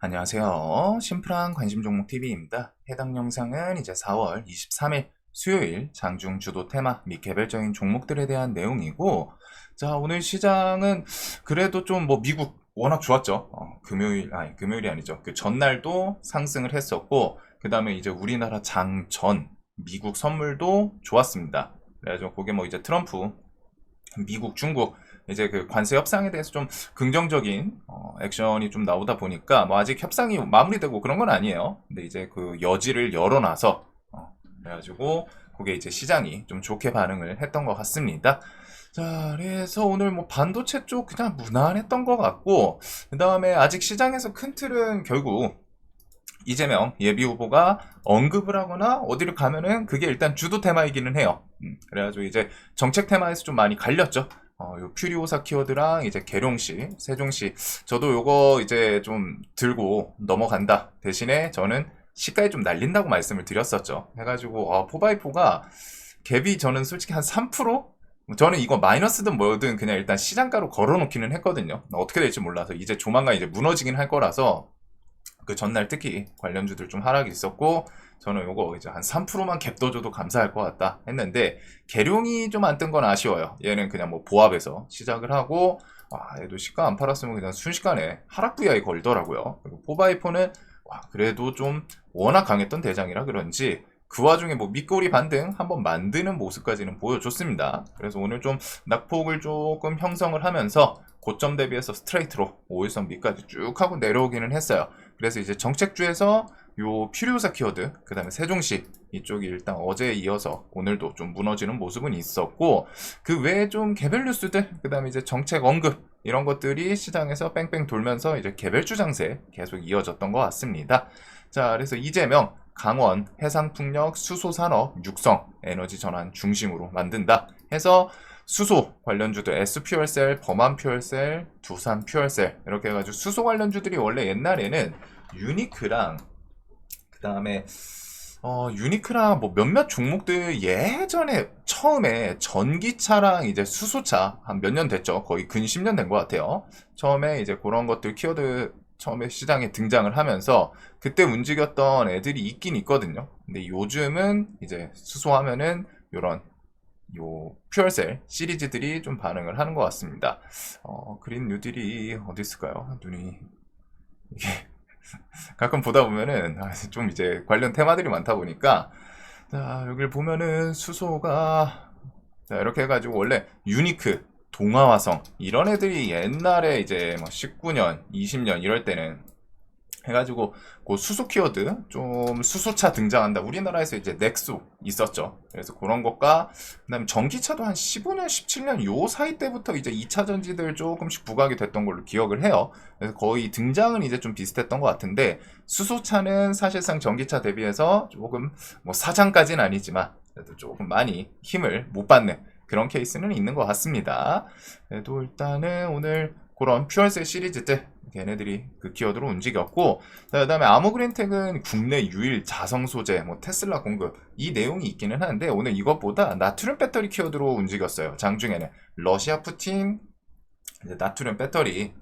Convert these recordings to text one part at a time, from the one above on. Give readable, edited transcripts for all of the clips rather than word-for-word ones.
안녕하세요. 심플한 관심 종목 TV입니다. 해당 영상은 이제 4월 23일 수요일 장중 주도 테마 및 개별적인 종목들에 대한 내용이고, 자, 오늘 시장은 그래도 좀 미국 워낙 좋았죠. 금요일이 아니죠. 그 전날도 상승을 했었고, 그 다음에 이제 우리나라 장전 미국 선물도 좋았습니다. 그래가지고 그게 이제 트럼프 미국, 중국 이제 그 관세 협상에 대해서 좀 긍정적인 액션이 좀 나오다 보니까 아직 협상이 마무리되고 그런 건 아니에요. 근데 이제 그 여지를 열어놔서 그래가지고 그게 이제 시장이 좀 좋게 반응을 했던 것 같습니다. 자, 그래서 오늘 반도체 쪽 그냥 무난했던 것 같고, 그 다음에 아직 시장에서 큰 틀은 결국 이재명 예비 후보가 언급을 하거나 어디를 가면은 그게 일단 주도 테마이기는 해요. 그래가지고 이제 정책 테마에서 좀 많이 갈렸죠. 요 퓨리오사 키워드랑 이제 계룡시, 세종시, 저도 요거 이제 좀 들고 넘어간다. 대신에 저는 시가에 좀 날린다고 말씀을 드렸었죠. 해가지고 포바이포가 갭이 저는 솔직히 한 3%? 저는 이거 마이너스든 뭐든 그냥 일단 시장가로 걸어놓기는 했거든요. 어떻게 될지 몰라서 이제 조만간 이제 무너지긴 할 거라서 그 전날 특히 관련주들 좀 하락이 있었고, 저는 요거 이제 한 3%만 갭 떠줘도 감사할 것 같다 했는데, 계룡이 좀 안 뜬 건 아쉬워요. 얘는 그냥 보합에서 시작을 하고, 얘도 시가 안 팔았으면 그냥 순식간에 하락 부야에 걸더라고요. 그리고 포바이포는 그래도 좀 워낙 강했던 대장이라 그런지 그 와중에 밑꼬리 반등 한번 만드는 모습까지는 보여줬습니다. 그래서 오늘 좀 낙폭을 조금 형성을 하면서 고점 대비해서 스트레이트로 5일선 밑까지 쭉 하고 내려오기는 했어요. 그래서 이제 정책주에서 요 퓨리오사 키워드, 그 다음에 세종시 이쪽이 일단 어제에 이어서 오늘도 좀 무너지는 모습은 있었고, 그 외에 좀 개별 뉴스들, 그 다음에 이제 정책 언급 이런 것들이 시장에서 뺑뺑 돌면서 이제 개별주 장세 계속 이어졌던 것 같습니다. 자, 그래서 이재명 강원 해상풍력 수소산업 육성 에너지 전환 중심으로 만든다 해서 수소 관련주들 S퓨얼셀, 범한퓨얼셀, 두산퓨얼셀 이렇게 해가지고 수소 관련주들이 원래 옛날에는 유니크랑 그 다음에 유니크랑 몇몇 종목들 예전에 처음에 전기차랑 이제 수소차 한 몇 년 됐죠. 거의 근 10년 된 것 같아요. 처음에 이제 그런 것들 키워드 처음에 시장에 등장을 하면서 그때 움직였던 애들이 있긴 있거든요. 근데 요즘은 이제 수소하면은 요런 퓨얼셀 시리즈들이 좀 반응을 하는 것 같습니다. 그린 뉴딜이 어디 있을까요? 눈이 이게 가끔 보다 보면은 좀 이제 관련 테마들이 많다 보니까, 자, 여기를 보면은 수소가 자, 이렇게 해가지고 원래 유니크, 동아화성 이런 애들이 옛날에 이제 19년, 20년 이럴 때는 해가지고 그 수소 키워드 좀 수소차 등장한다. 우리나라에서 이제 넥소 있었죠. 그래서 그런 것과 그다음에 전기차도 한 15년, 17년 요 사이 때부터 이제 2차 전지들 조금씩 부각이 됐던 걸로 기억을 해요. 그래서 거의 등장은 이제 좀 비슷했던 것 같은데, 수소차는 사실상 전기차 대비해서 조금 사장까지는 아니지만 그래도 조금 많이 힘을 못 받는 그런 케이스는 있는 것 같습니다. 그래도 일단은 오늘 그런 퓨얼셀 시리즈들 걔네들이 그 키워드로 움직였고, 그 다음에 아모그린텍은 국내 유일 자성 소재 테슬라 공급 이 내용이 있기는 하는데, 오늘 이것보다 나트륨 배터리 키워드로 움직였어요. 장중에는 러시아 푸틴 이제 나트륨 배터리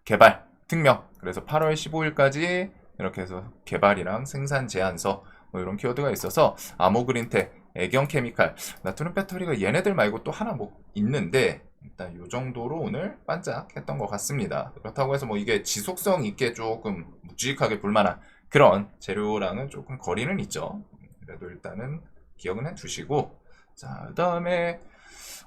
개발 특명, 그래서 8월 15일까지 이렇게 해서 개발이랑 생산 제한서 이런 키워드가 있어서 아모그린텍, 애경케미칼, 나트륨 배터리가 얘네들 말고 또 하나 있는데 일단 요 정도로 오늘 반짝했던 것 같습니다. 그렇다고 해서 이게 지속성 있게 조금 묵직하게 불만한 그런 재료랑은 조금 거리는 있죠. 그래도 일단은 기억은 해두시고, 자, 그 다음에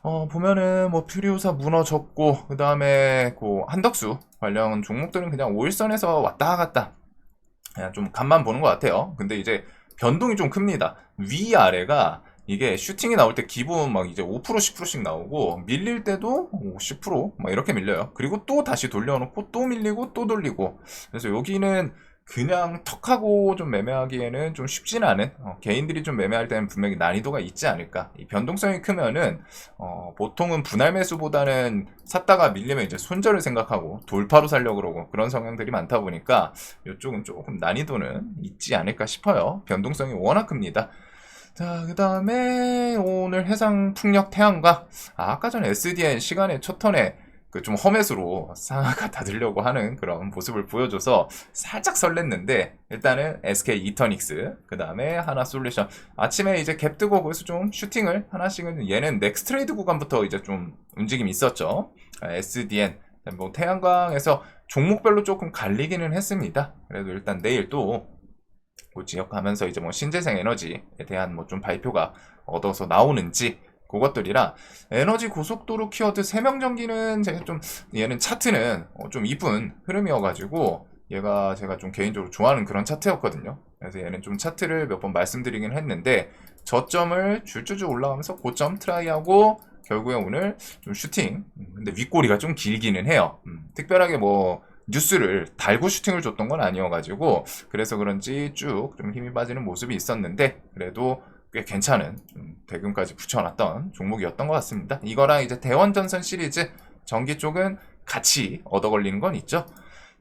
보면은 퓨리오사 무너졌고, 그 다음에 한덕수 관련 종목들은 그냥 5일선에서 왔다 갔다 그냥 좀 간만 보는 것 같아요. 근데 이제 변동이 좀 큽니다. 위아래가 이게 슈팅이 나올 때 기본 이제 5% 10%씩 나오고, 밀릴 때도 10% 이렇게 밀려요. 그리고 또 다시 돌려놓고 또 밀리고 또 돌리고, 그래서 여기는 그냥 턱하고 좀 매매하기에는 좀 쉽지는 않은, 개인들이 좀 매매할 때는 분명히 난이도가 있지 않을까. 이 변동성이 크면은 보통은 분할 매수보다는 샀다가 밀리면 이제 손절을 생각하고 돌파로 살려고 그러고 그런 성향들이 많다 보니까 이쪽은 조금 난이도는 있지 않을까 싶어요. 변동성이 워낙 큽니다. 자, 그 다음에 오늘 해상 풍력 태양광, 아까 전에 SDN 시간에 첫 턴에 그 좀 험해수로 상한가 닫으려고 하는 그런 모습을 보여줘서 살짝 설렜는데, 일단은 SK 이터닉스, 그 다음에 하나솔루션 아침에 이제 갭 뜨고 거기서 좀 슈팅을 하나씩은, 얘는 넥스트 트레이드 구간부터 이제 좀 움직임이 있었죠. SDN 뭐 태양광에서 종목별로 조금 갈리기는 했습니다. 그래도 일단 내일 또 지역 가면서 이제 뭐 신재생 에너지에 대한 뭐 좀 발표가 얻어서 나오는지, 그것들이라. 에너지 고속도로 키워드 세명전기는 제가 좀, 얘는 차트는 좀 이쁜 흐름이어가지고 얘가 제가 좀 개인적으로 좋아하는 그런 차트였거든요. 그래서 얘는 좀 차트를 몇 번 말씀드리긴 했는데, 저점을 줄줄줄 올라가면서 고점 트라이하고 결국에 오늘 좀 슈팅, 근데 윗꼬리가 좀 길기는 해요. 특별하게 뭐 뉴스를 달고 슈팅을 줬던 건 아니어가지고 그래서 그런지 쭉 좀 힘이 빠지는 모습이 있었는데, 그래도 꽤 괜찮은 대금까지 붙여놨던 종목이었던 것 같습니다. 이거랑 이제 대원전선 시리즈 전기 쪽은 같이 얻어 걸리는 건 있죠.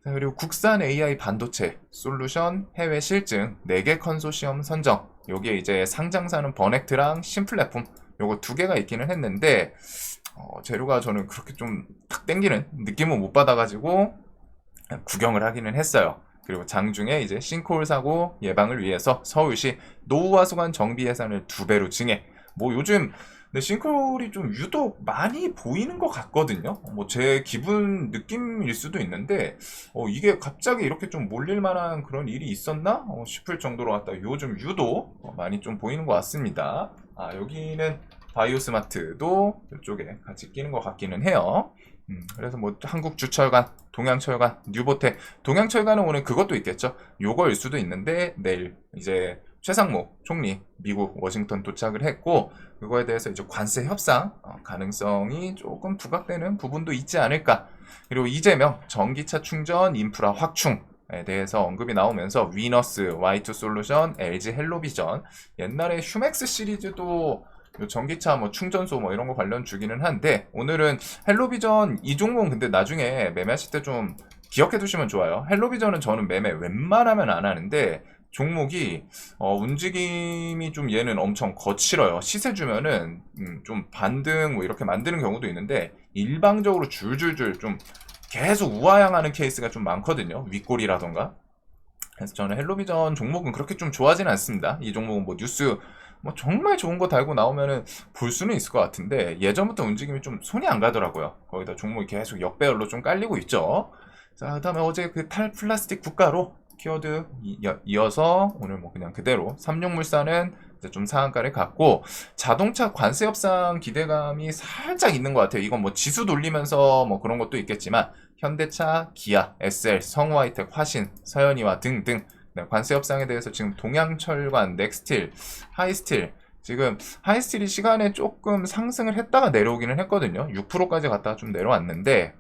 그리고 국산 AI 반도체 솔루션 해외 실증 4개 컨소시엄 선정, 여기에 이제 상장사는 버넥트랑 신플랫폼, 요거 2개가 있기는 했는데, 재료가 저는 그렇게 좀 탁 땡기는 느낌은 못 받아가지고 구경을 하기는 했어요. 그리고 장중에 이제 싱크홀 사고 예방을 위해서 서울시 노후화수관 정비 예산을 2배로 증액. 뭐 요즘 근데 싱크홀이 좀 유독 많이 보이는 것 같거든요. 뭐 제 기분 느낌일 수도 있는데, 이게 갑자기 이렇게 좀 몰릴 만한 그런 일이 있었나 싶을 정도로 왔다. 요즘 유독 많이 좀 보이는 것 같습니다. 여기는 바이오스마트도 이쪽에 같이 끼는 것 같기는 해요. 그래서 뭐 한국주철관, 동양철관, 뉴보테, 동양철관은 오늘 그것도 있겠죠. 요거일 수도 있는데, 내일 이제 최상목 총리 미국 워싱턴 도착을 했고, 그거에 대해서 이제 관세 협상 가능성이 조금 부각되는 부분도 있지 않을까. 그리고 이재명 전기차 충전 인프라 확충에 대해서 언급이 나오면서 위너스, Y2 솔루션, LG 헬로비전, 옛날에 휴맥스 시리즈도 전기차 뭐 충전소 뭐 이런 거 관련 주기는 한데, 오늘은 헬로비전 이 종목은 근데 나중에 매매하실 때 좀 기억해 두시면 좋아요. 헬로비전은 저는 매매 웬만하면 안 하는데, 종목이 움직임이 좀 얘는 엄청 거칠어요. 시세 주면은 좀 반등 뭐 이렇게 만드는 경우도 있는데, 일방적으로 줄줄줄 좀 계속 우하향하는 케이스가 좀 많거든요. 윗골이라던가. 그래서 저는 헬로비전 종목은 그렇게 좀 좋아하지는 않습니다. 이 종목은 뭐 뉴스 뭐 정말 좋은 거 달고 나오면은 볼 수는 있을 것 같은데, 예전부터 움직임이 좀 손이 안 가더라고요. 거기다 종목이 계속 역배열로 좀 깔리고 있죠. 자, 그다음에 어제 그 탈플라스틱 국가로 키워드 이어서 오늘 뭐 그냥 그대로 삼룡물산은 이제 좀 상한가를 갔고, 자동차 관세 협상 기대감이 살짝 있는 것 같아요. 이건 뭐 지수 돌리면서 뭐 그런 것도 있겠지만, 현대차, 기아, SL, 성우하이텍, 화신, 서현이와 등등 관세 협상에 대해서 지금 동양철관, 넥스틸, 하이스틸, 지금 하이스틸이 시간에 조금 상승을 했다가 내려오기는 했거든요. 6%까지 갔다가 좀 내려왔는데,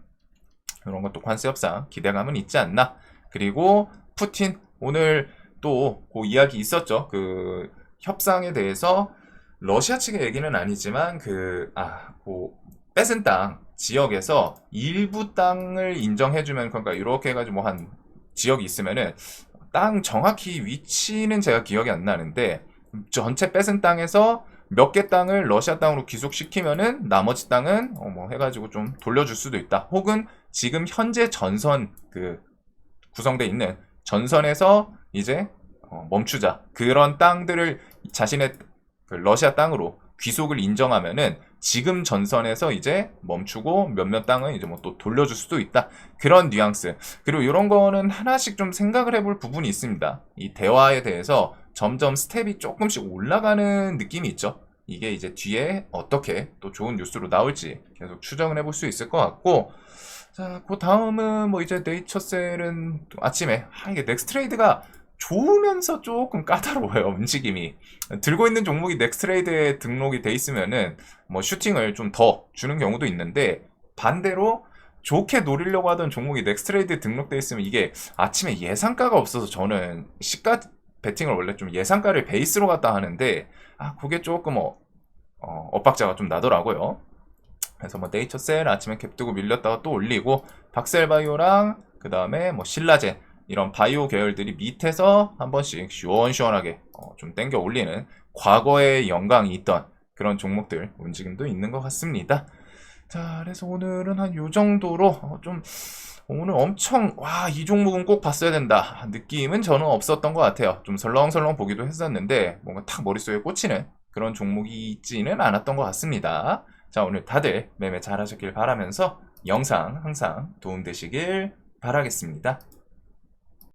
이런 것도 관세 협상 기대감은 있지 않나. 그리고 푸틴 오늘 또 그 이야기 있었죠. 그 협상에 대해서 러시아 측의 얘기는 아니지만 그 뺏은 땅 지역에서 일부 땅을 인정해주면, 그러니까 이렇게 해가지고 뭐 한 지역이 있으면은 땅 정확히 위치는 제가 기억이 안 나는데, 전체 뺏은 땅에서 몇 개 땅을 러시아 땅으로 귀속시키면은 나머지 땅은 뭐 해가지고 좀 돌려줄 수도 있다. 혹은 지금 현재 전선 그 구성돼 있는 전선에서 이제 멈추자. 그런 땅들을 자신의 그 러시아 땅으로 귀속을 인정하면은 지금 전선에서 이제 멈추고 몇몇 땅은 이제 뭐 또 돌려줄 수도 있다. 그런 뉘앙스. 그리고 이런 거는 하나씩 좀 생각을 해볼 부분이 있습니다. 이 대화에 대해서 점점 스텝이 조금씩 올라가는 느낌이 있죠. 이게 이제 뒤에 어떻게 또 좋은 뉴스로 나올지 계속 추정을 해볼 수 있을 것 같고, 자, 그 다음은 뭐 이제 네이처셀은 아침에 이게 넥스트레이드가 좋으면서 조금 까다로워요. 움직임이 들고 있는 종목이 넥스트레이드에 등록이 돼 있으면은 뭐 슈팅을 좀 더 주는 경우도 있는데, 반대로 좋게 노리려고 하던 종목이 넥스트레이드에 등록돼 있으면 이게 아침에 예상가가 없어서, 저는 시가 베팅을 원래 좀 예상가를 베이스로 갖다 하는데 그게 조금 엇박자가 좀 나더라고요. 그래서 뭐 네이처셀 아침에 갭 뜨고 밀렸다가 또 올리고, 박셀바이오랑 그 다음에 뭐 신라젠 이런 바이오 계열들이 밑에서 한 번씩 시원시원하게 좀 땡겨 올리는 과거의 영광이 있던 그런 종목들 움직임도 있는 것 같습니다. 자, 그래서 오늘은 한 요 정도로 좀 오늘 엄청 와, 이 종목은 꼭 봤어야 된다 느낌은 저는 없었던 것 같아요. 좀 설렁설렁 보기도 했었는데 뭔가 탁 머릿속에 꽂히는 그런 종목이 있지는 않았던 것 같습니다. 자, 오늘 다들 매매 잘하셨길 바라면서 영상 항상 도움되시길 바라겠습니다.